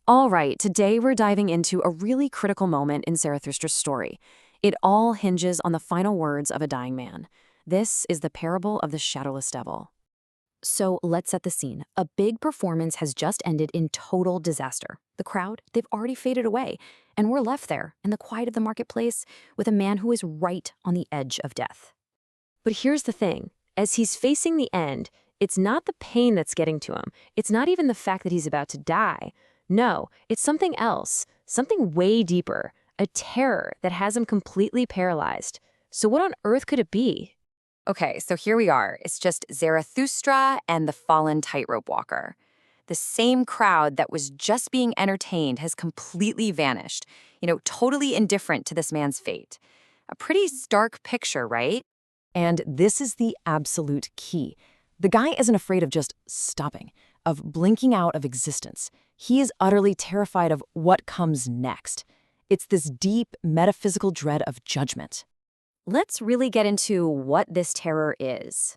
All right, today we're diving into a really critical moment in Zarathustra's story. It all hinges on the final words of a dying man. This is the parable of the shadowless devil. So let's set the scene. A big performance has just ended in total disaster. The crowd, they've already faded away, and we're left there in the quiet of the marketplace with a man who is right on the edge of death. But here's the thing. As he's facing the end, it's not the pain that's getting to him. It's not even the fact that he's about to die. No, it's something else, something way deeper, a terror that has him completely paralyzed. So what on earth could it be? Okay, so here we are. It's just Zarathustra and the fallen tightrope walker. The same crowd that was just being entertained has completely vanished, totally indifferent to this man's fate. A pretty stark picture, right? And this is the absolute key. The guy isn't afraid of just stopping, of blinking out of existence. He is utterly terrified of what comes next. It's this deep, metaphysical dread of judgment. Let's really get into what this terror is.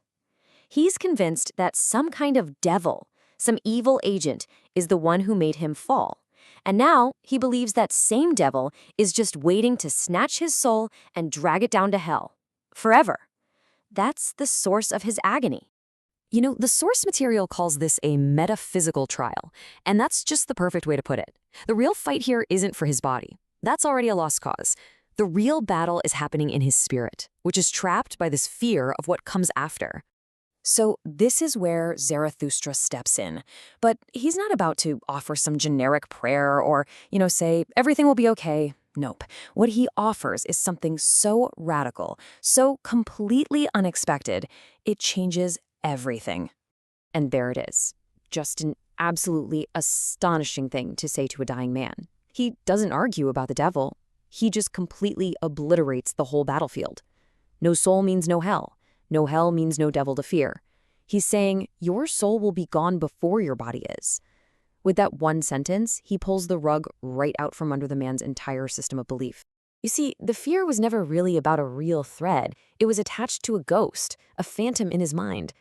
He's convinced that some kind of devil, some evil agent, is the one who made him fall. And now he believes that same devil is just waiting to snatch his soul and drag it down to hell. Forever. That's the source of his agony. The source material calls this a metaphysical trial, and that's just the perfect way to put it. The real fight here isn't for his body. That's already a lost cause. The real battle is happening in his spirit, which is trapped by this fear of what comes after. So this is where Zarathustra steps in. But he's not about to offer some generic prayer or, say, everything will be okay. Nope. What he offers is something so radical, so completely unexpected, it changes everything. And there it is. Just an absolutely astonishing thing to say to a dying man. He doesn't argue about the devil. He just completely obliterates the whole battlefield. No soul means no hell. No hell means no devil to fear. He's saying your soul will be gone before your body is. With that one sentence, he pulls the rug right out from under the man's entire system of belief. You see, the fear was never really about a real threat. It was attached to a ghost, a phantom in his mind.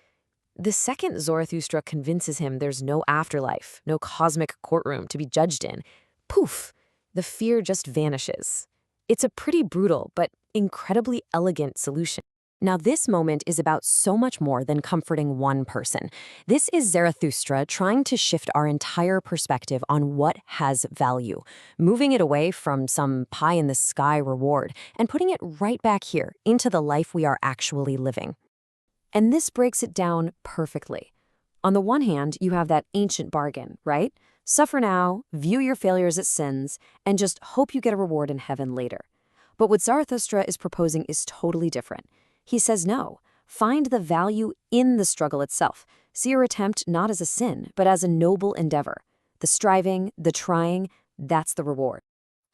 The second Zarathustra convinces him there's no afterlife, no cosmic courtroom to be judged in, poof, the fear just vanishes. It's a pretty brutal but incredibly elegant solution. Now, this moment is about so much more than comforting one person. This is Zarathustra trying to shift our entire perspective on what has value, moving it away from some pie-in-the-sky reward and putting it right back here into the life we are actually living. And this breaks it down perfectly. On the one hand, you have that ancient bargain, right? Suffer now, view your failures as sins, and just hope you get a reward in heaven later. But what Zarathustra is proposing is totally different. He says no. Find the value in the struggle itself. See your attempt not as a sin, but as a noble endeavor. The striving, the trying, that's the reward.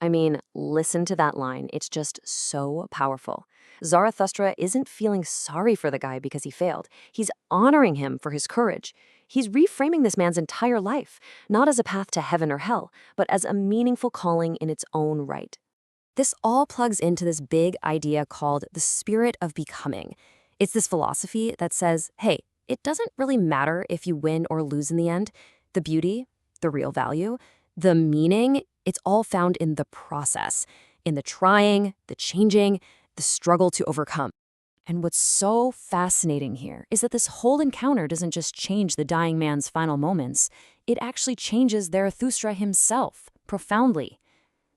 I mean, listen to that line. It's just so powerful. Zarathustra isn't feeling sorry for the guy because he failed. He's honoring him for his courage. He's reframing this man's entire life, not as a path to heaven or hell, but as a meaningful calling in its own right. This all plugs into this big idea called the spirit of becoming. It's this philosophy that says, hey, it doesn't really matter if you win or lose in the end. The beauty, the real value, the meaning, it's all found in the process, in the trying, the changing, the struggle to overcome. And what's so fascinating here is that this whole encounter doesn't just change the dying man's final moments, it actually changes Zarathustra himself profoundly.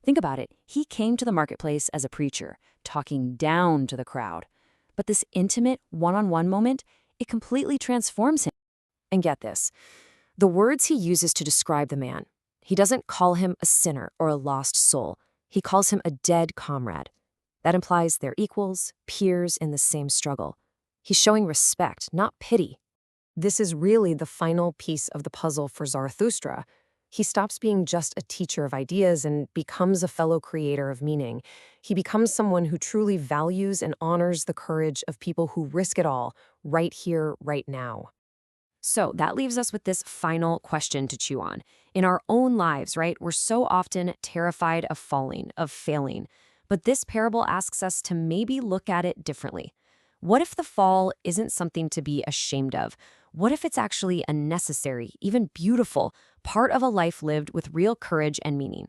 Think about it. He came to the marketplace as a preacher, talking down to the crowd. But this intimate, one-on-one moment, it completely transforms him. And get this, the words he uses to describe the man, he doesn't call him a sinner or a lost soul. He calls him a dead comrade. That implies they're equals, peers in the same struggle. He's showing respect, not pity. This is really the final piece of the puzzle for Zarathustra. He stops being just a teacher of ideas and becomes a fellow creator of meaning. He becomes someone who truly values and honors the courage of people who risk it all, right here, right now. So that leaves us with this final question to chew on. In our own lives, right, we're so often terrified of falling, of failing. But this parable asks us to maybe look at it differently. What if the fall isn't something to be ashamed of? What if it's actually a necessary, even beautiful, part of a life lived with real courage and meaning?